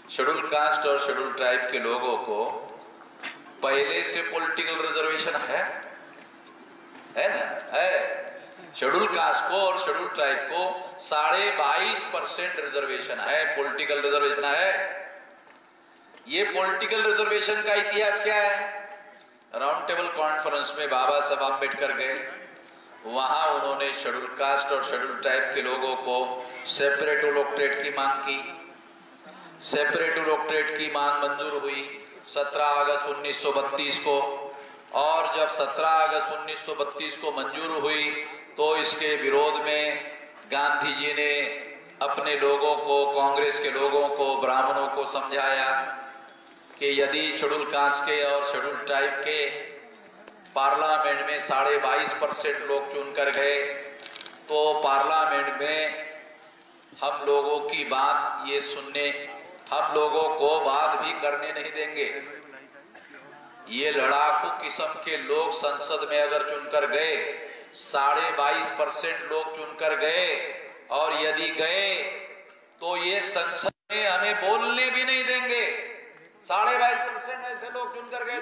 Schedule caste और schedule tribe के लोगों को पहले से पॉलिटिकल रिजर्वेशन है ना? है। शेड्यूल कास्ट को और शेड्यूल ट्राइब को 22.5% रिजर्वेशन है, पॉलिटिकल रिजर्वेशन है। ये पॉलिटिकल रिजर्वेशन का इतिहास क्या है? राउंड टेबल कॉन्फ्रेंस में बाबा साहब अम्बेडकर गए, वहां उन्होंने शेड्यूल कास्ट और शेड्यूल ट्राइब के लोगों को सेपरेट इलेक्टोरेट की मांग की। सेपरेट इलेक्टोरेट की मांग मंजूर हुई 17 अगस्त 1932 को, और जब 17 अगस्त 1932 को मंजूर हुई तो इसके विरोध में गांधी जी ने अपने लोगों को, कांग्रेस के लोगों को, ब्राह्मणों को समझाया कि यदि शेड्यूल कास्ट के और शेड्यूल ट्राइब के पार्लियामेंट में 22.5% लोग चुनकर गए तो पार्लियामेंट में हम लोगों की बात ये सुनने, हम लोगों को बात भी करने नहीं देंगे। ये लड़ाकू किस्म के लोग संसद में अगर चुनकर गए, 22.5% लोग चुनकर गए, और यदि गए तो ये संसद में हमें बोलने भी नहीं देंगे। 22.5% ऐसे लोग चुनकर गए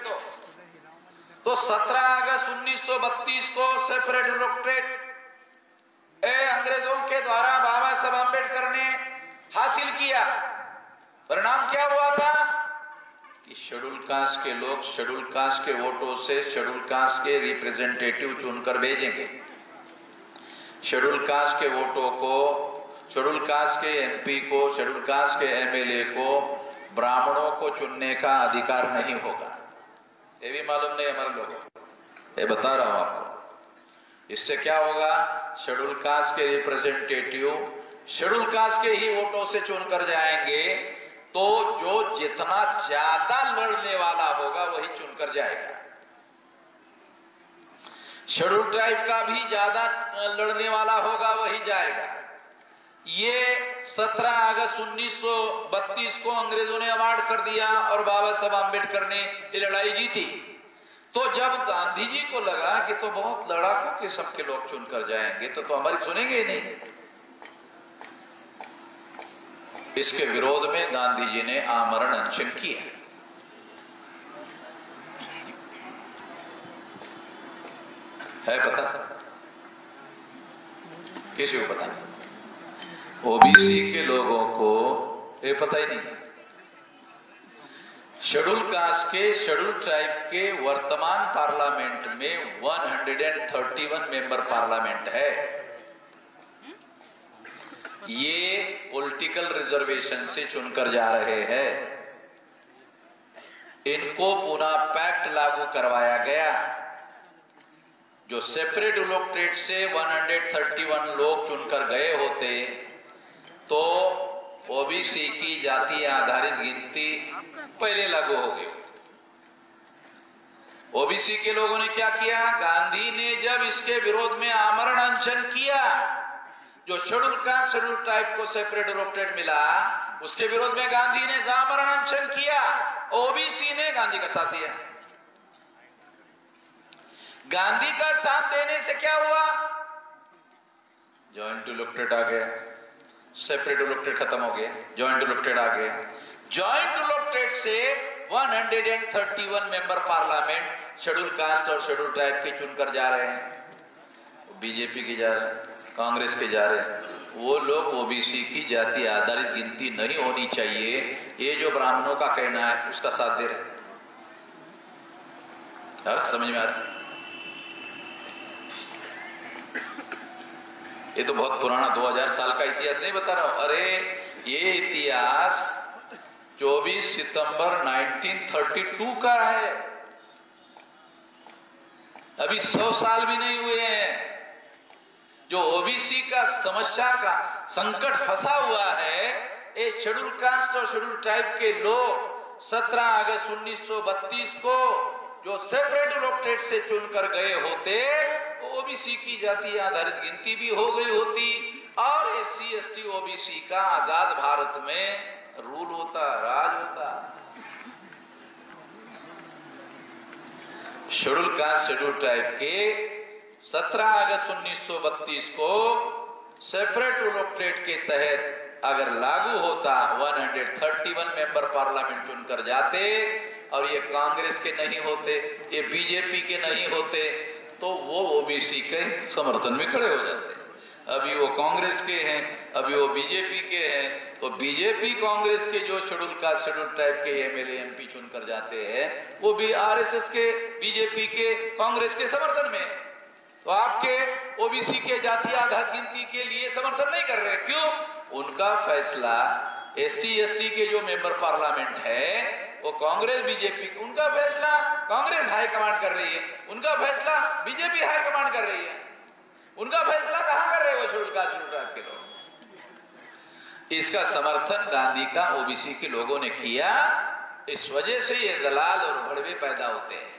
तो 17 अगस्त 1932 को सेपरेट इलेक्टोरेट अंग्रेजों के द्वारा बाबा साहब अम्बेडकर ने हासिल किया। परिणाम क्या हुआ था कि शेड्यूल कास्ट के लोग शेड्यूल कास्ट के वोटों से शेड्यूल कास्ट के रिप्रेजेंटेटिव चुनकर भेजेंगे। शेड्यूल कास्ट के वोटों को, शेड्यूल कास्ट के एमपी को, शेड्यूल कास्ट के एमएलए को ब्राह्मणों को चुनने का अधिकार नहीं होगा। ये भी मालूम नहीं हमारे लोगों को, ये बता रहा हूं आपको। इससे क्या होगा? शेड्यूल कास्ट के रिप्रेजेंटेटिव शेड्यूल कास्ट के ही वोटों से चुनकर जाएंगे, तो जो जितना ज्यादा लड़ने वाला होगा वही चुनकर जाएगा। शेड्यूल ट्राइब का भी ज्यादा लड़ने वाला होगा वही जाएगा। ये 17 अगस्त 1932 को अंग्रेजों ने अवार्ड कर दिया और बाबा साहब अम्बेडकर ने ये लड़ाई जीती। तो जब गांधी जी को लगा कि तो बहुत लड़ाकू किस्म के लोग चुनकर जाएंगे तो हमारी सुनेंगे ही नहीं, इसके विरोध में गांधी जी ने आमरण अनशन किया। है पता? किसी को पता नहीं? ओबीसी के लोगों को ये पता ही नहीं। शेड्यूल कास्ट के, शेड्यूल ट्राइब के वर्तमान पार्लियामेंट में 131 मेंबर पार्लियामेंट है। ये पॉलिटिकल रिजर्वेशन से चुनकर जा रहे हैं। इनको पुनः पैक्ट लागू करवाया गया। जो सेपरेट इलेक्टोरेट से 131 लोग चुनकर गए होते तो ओबीसी की जाति आधारित गिनती पहले लागू हो गई। ओबीसी के लोगों ने क्या किया? गांधी ने जब इसके विरोध में आमरण अनशन किया, जो शेड्यूल कास्ट शेड्यूल ट्राइब को सेपरेट इलेक्टोरेट मिला, उसके विरोध में गांधी ने आमरण अनशन किया। ओबीसी ने गांधी का साथ दिया। गांधी का साथ देने से क्या हुआ? जॉइंट इलेक्टोरेट आ गया, सेपरेट इलेक्टोरेट खत्म हो गया, जॉइंट इलेक्टोरेट आ गया। जॉइंट इलेक्टोरेट से 131 मेंबर पार्लियामेंट शेड्यूल कास्ट और शेड्यूल ट्राइब के चुनकर जा रहे हैं। बीजेपी के जा रहे हैं, कांग्रेस के जा रहे हैं। वो लोग ओबीसी की जाति आधारित गिनती नहीं होनी चाहिए, ये जो ब्राह्मणों का कहना है उसका साथ दे रहे हैं। समझ में आ रहा? ये तो बहुत पुराना 2000 साल का इतिहास नहीं बता रहा हूं। अरे ये इतिहास 24 सितंबर 1932 का है। अभी 100 साल भी नहीं हुए हैं। जो ओबीसी का समस्या का संकट फंसा हुआ है, ये शेड्यूल कास्ट और शेड्यूल ट्राइब के लोग 17 अगस्त 1932 को जो सेपरेट इलेक्टोरेट से चुनकर गए होते, ओबीसी की जाति आधारित गिनती भी हो गई होती और एससी एसटी ओबीसी का आजाद भारत में रूल होता, राज होता। शेड्यूल कास्ट शेड्यूल ट्राइब के 17 अगस्त 1932 को सेपरेट इलेक्टोरेट के तहत अगर लागू होता 131 मेंबर पार्लियामेंट चुनकर जाते और ये कांग्रेस के नहीं होते, ये बीजेपी के नहीं होते, तो वो ओबीसी के समर्थन में खड़े हो जाते। अभी वो कांग्रेस के हैं, अभी वो बीजेपी के हैं, तो बीजेपी कांग्रेस के जो शेड्यूल कास्ट शेड्यूल टाइप के एमएलए एमपी चुनकर जाते हैं वो भी आरएसएस के, बीजेपी के, कांग्रेस के समर्थन में। तो आपके ओबीसी के जातीय आधार गिनती के लिए समर्थन नहीं कर रहे, क्यों? उनका फैसला एससी एसटी के जो मेंबर पार्लियामेंट है वो कांग्रेस बीजेपी, उनका फैसला कांग्रेस हाईकमांड कर रही है, उनका फैसला बीजेपी हाईकमांड कर रही है। उनका फैसला कहां कर रहे हैं वो शेड्यूल कास्ट शेड्यूल ट्राइब के लोग? इसका समर्थन गांधी का ओबीसी के लोगों ने किया। इस वजह से ये दलाल और भड़वे पैदा होते हैं।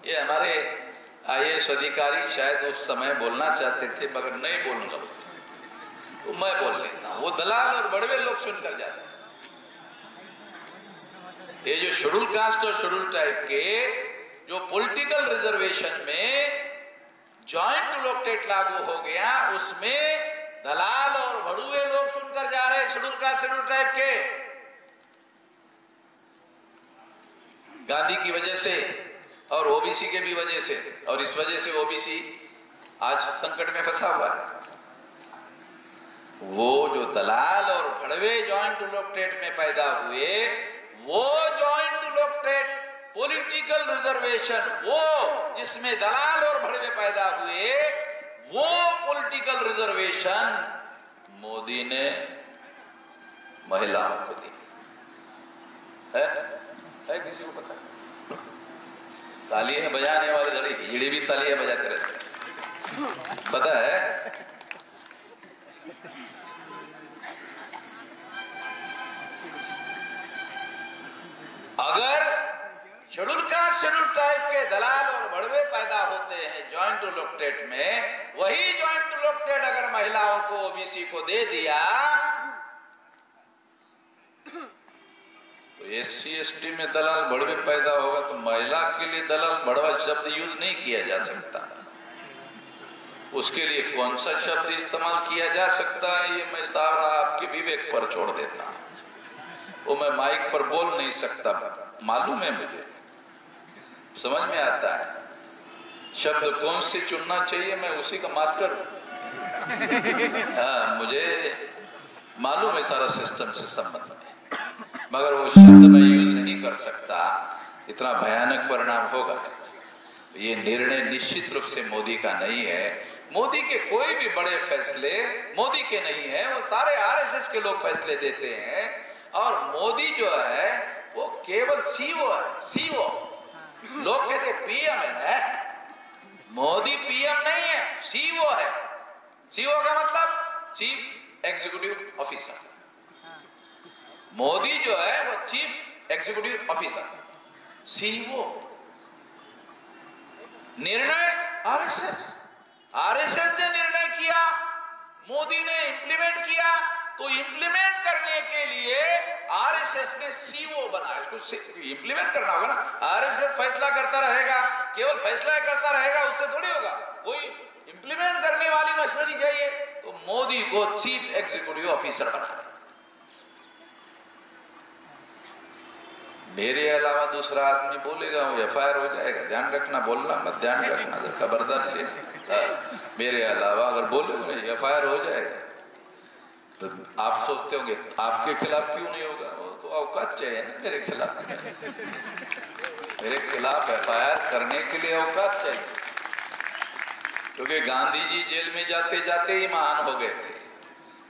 ये हमारे आईएएस अधिकारी शायद उस समय बोलना चाहते थे मगर नहीं बोलूंगा, तो मैं बोल लेता हूं। वो दलाल और बड़वे लोग सुनकर जाते हैं। ये जो शेड्यूल कास्ट और शेड्यूल ट्राइब के जो पॉलिटिकल रिजर्वेशन में जॉइंट इलेक्टेड लागू हो गया, उसमें दलाल और बड़ुए लोग चुनकर जा रहे शेड्यूल कास्ट शेड्यूल ट्राइब के। गांधी की वजह से और ओबीसी के भी वजह से, और इस वजह से ओबीसी आज संकट में फंसा हुआ है। वो जो दलाल और भड़वे जॉइंट इलेक्टेड में पैदा हुए, वो जॉइंट इलेक्टेड पॉलिटिकल रिजर्वेशन, वो जिसमें दलाल और भड़वे पैदा हुए, वो पॉलिटिकल रिजर्वेशन मोदी ने महिलाओं को दी है किसी को पता? तालियां बजाने वाले जड़े हीड़े भी तालियां बजाते रहते, पता है? अगर शेड्यूल कास्ट शेड्यूल ट्राइब के दलाल और बड़वे पैदा होते हैं जॉइंट इलेक्टेड में, वही जॉइंट इलेक्टेड अगर महिलाओं को ओबीसी को दे दिया तो एससी एसटी में दलाल बड़वे पैदा होगा, तो महिला के लिए दलाल बड़वा शब्द यूज नहीं किया जा सकता। उसके लिए कौन सा शब्द इस्तेमाल किया जा सकता है ये मैं सारा आपके विवेक पर छोड़ देता हूं। वो मैं माइक पर बोल नहीं सकता, मालूम है मुझे, समझ में आता है शब्द कौन से चुनना चाहिए, मैं उसी का मात करूं। हाँ, मुझे मालूम है सारा सिस्टम से संबंध है, मगर वो शब्द मैं यूज नहीं कर सकता, इतना भयानक परिणाम होगा। ये निर्णय निश्चित रूप से मोदी का नहीं है। मोदी के कोई भी बड़े फैसले मोदी के नहीं है, वो सारे आरएसएस के लोग फैसले देते हैं। और मोदी जो है वो केवल सीओ है, सीओ। लोग कहते पीएम है, मोदी पीएम नहीं है, सीओ है। सीओ का मतलब चीफ एग्जीक्यूटिव ऑफिसर। मोदी जो है वो चीफ एग्जीक्यूटिव ऑफिसर, सीईओ। निर्णय आरएसएस ने निर्णय किया, मोदी ने इंप्लीमेंट किया, तो इंप्लीमेंट करने के लिए आरएसएस ने सीईओ बनाया। उसको इंप्लीमेंट करना होगा ना। आरएसएस फैसला करता रहेगा, केवल फैसला करता रहेगा, उससे थोड़ी होगा। कोई इंप्लीमेंट करने वाली मशीनरी चाहिए, तो मोदी को चीफ एग्जीक्यूटिव ऑफिसर बनाया। मेरे अलावा दूसरा आदमी बोलेगा वो एफआईआर हो जाएगा। ध्यान रखना, बोलना मत, ध्यान रखना, खबरदार ले। मेरे अलावा अगर बोले एफआईआर हो जाएगा, तो आप सोचते होंगे आपके खिलाफ क्यों नहीं होगा? वो तो औकात चाहिए ना मेरे खिलाफ। मेरे खिलाफ एफआईआर करने के लिए औकात चाहिए, क्योंकि गांधी जी जेल में जाते जाते ही महान हो गए थे।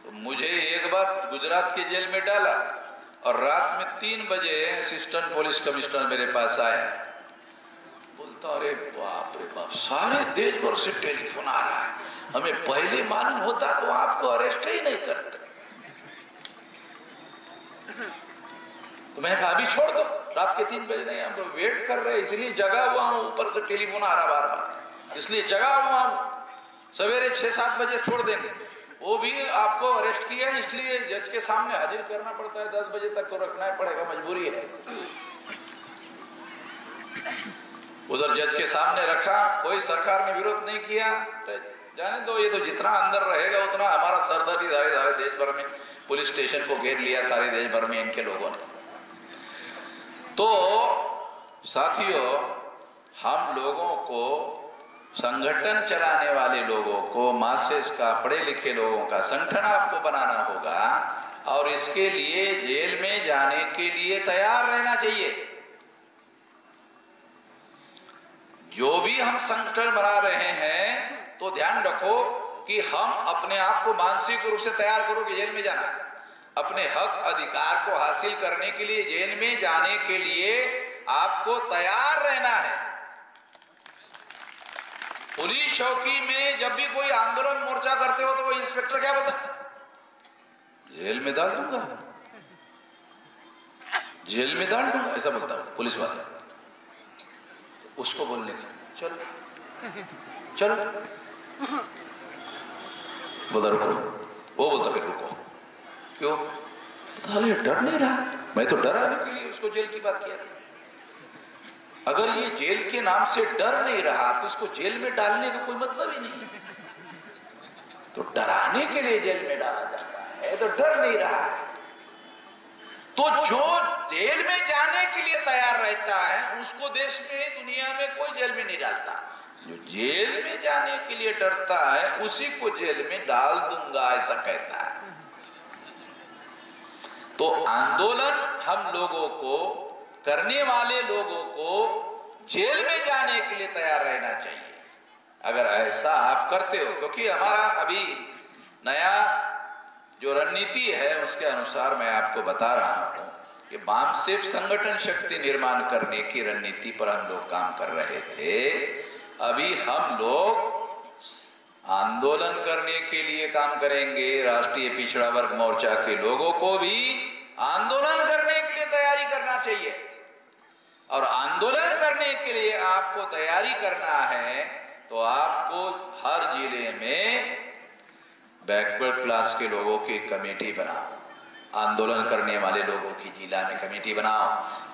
तो मुझे एक बार गुजरात के जेल में डाला और रात में 3 बजे असिस्टेंट पुलिस कमिश्नर मेरे पास आया, बोलता अरे बाप रे बाप, सारे देश भर से टेलीफोन आ रहा है, हमें पहले मालूम होता तो आपको अरेस्ट ही नहीं करते। तो मैंने कहा अभी छोड़ दो, रात के 3 बजे नहीं, हम तो वेट कर रहे, इसलिए जगा हुआ हूं, ऊपर से टेलीफोन आ रहा बार बार, इसलिए जगा हुआ हूं। सवेरे 6-7 बजे छोड़ देंगे। वो भी आपको अरेस्ट किया है, इसलिए जज के सामने हाजिर करना पड़ता है, 10 बजे तक तो रखना ही पड़ेगा, मजबूरी है। उधर जज के सामने रखा, कोई सरकार ने विरोध नहीं किया, तो जाने दो, ये तो जितना अंदर रहेगा उतना हमारा सरदर्दी धारे धारे देश भर में पुलिस स्टेशन को घेर लिया सारे देश भर में इनके लोगों ने। तो साथियों, हम लोगों को, संगठन चलाने वाले लोगों को, मासेस का, पढ़े लिखे लोगों का संगठन आपको बनाना होगा और इसके लिए जेल में जाने के लिए तैयार रहना चाहिए। जो भी हम संगठन बना रहे हैं तो ध्यान रखो कि हम अपने आप को मानसिक रूप से तैयार करो कि जेल में जाना, अपने हक अधिकार को हासिल करने के लिए जेल में जाने के लिए आपको तैयार रहना है। पुलिस चौकी में जब भी कोई आंदोलन मोर्चा करते हो तो वो इंस्पेक्टर क्या बोलता है? जेल में डाल दूंगा, जेल में डाल दूंगा, ऐसा बोलता है पुलिस वाला। उसको बोलने का चलो चलो बोला रुको, वो बोलता फिर रुको। क्यों? ये डर नहीं रहा। मैं तो डराने के लिए उसको जेल की बात किया था। अगर ये जेल के नाम से डर नहीं रहा तो इसको जेल में डालने का कोई मतलब ही नहीं। तो डराने के लिए जेल में डाला जाता है, तो डर नहीं रहा है। तो जो जेल में जाने के लिए तैयार रहता है उसको देश में, दुनिया में कोई जेल में नहीं डालता। जो जेल में जाने के लिए डरता है उसी को जेल में डाल दूंगा, ऐसा कहता है। तो आंदोलन हम लोगों को, करने वाले लोगों को जेल में जाने के लिए तैयार रहना चाहिए। अगर ऐसा आप करते हो, क्योंकि हमारा अभी नया जो रणनीति है उसके अनुसार मैं आपको बता रहा हूं कि वामसेफ संगठन शक्ति निर्माण करने की रणनीति पर हम लोग काम कर रहे थे। अभी हम लोग आंदोलन करने के लिए काम करेंगे। राष्ट्रीय पिछड़ा वर्ग मोर्चा के लोगों को भी आंदोलन करने के लिए तैयारी करना चाहिए। और आंदोलन करने के लिए आपको तैयारी करना है तो आपको हर जिले में बैकवर्ड क्लास के लोगों की कमेटी बनाओ, आंदोलन करने वाले लोगों की जिला में कमेटी बनाओ,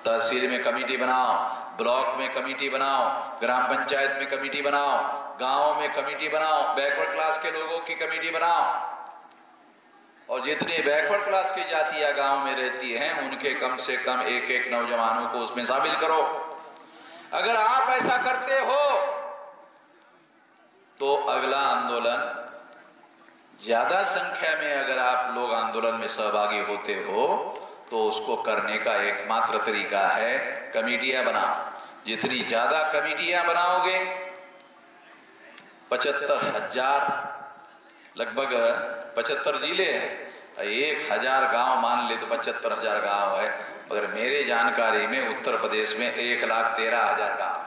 तहसील में कमेटी बनाओ, ब्लॉक में कमेटी बनाओ, ग्राम पंचायत में कमेटी बनाओ, गांव में कमेटी बनाओ, बैकवर्ड क्लास के लोगों की कमेटी बनाओ। और जितनी बैकवर्ड क्लास की जातियां गांव में रहती हैं उनके कम से कम एक एक नौजवानों को उसमें शामिल करो। अगर आप ऐसा करते हो तो अगला आंदोलन, ज्यादा संख्या में अगर आप लोग आंदोलन में सहभागी होते हो तो उसको करने का एकमात्र तरीका है कमेटियां बनाओ। जितनी ज्यादा कमेटियां बनाओगे, 75,000 लगभग 75 जिले हैं, 1,000 गांव मान ले तो 75,000 गांव है। मगर मेरे जानकारी में उत्तर प्रदेश में 1,13,000 गांव।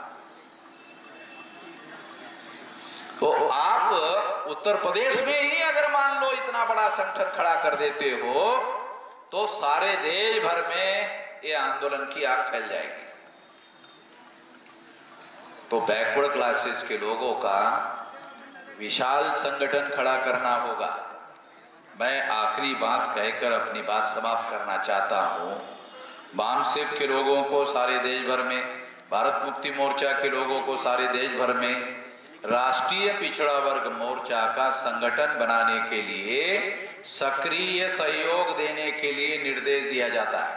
तो आप उत्तर प्रदेश में ही अगर मान लो इतना बड़ा संगठन खड़ा कर देते हो तो सारे देश भर में ये आंदोलन की आग फैल जाएगी। तो बैकवर्ड क्लासेस के लोगों का विशाल संगठन खड़ा करना होगा। मैं आखिरी बात कहकर अपनी बात समाप्त करना चाहता हूं। वामसेफ के लोगों को सारे देश भर में, भारत मुक्ति मोर्चा के लोगों को सारे देश भर में, राष्ट्रीय पिछड़ा वर्ग मोर्चा का संगठन बनाने के लिए सक्रिय सहयोग देने के लिए निर्देश दिया जाता है।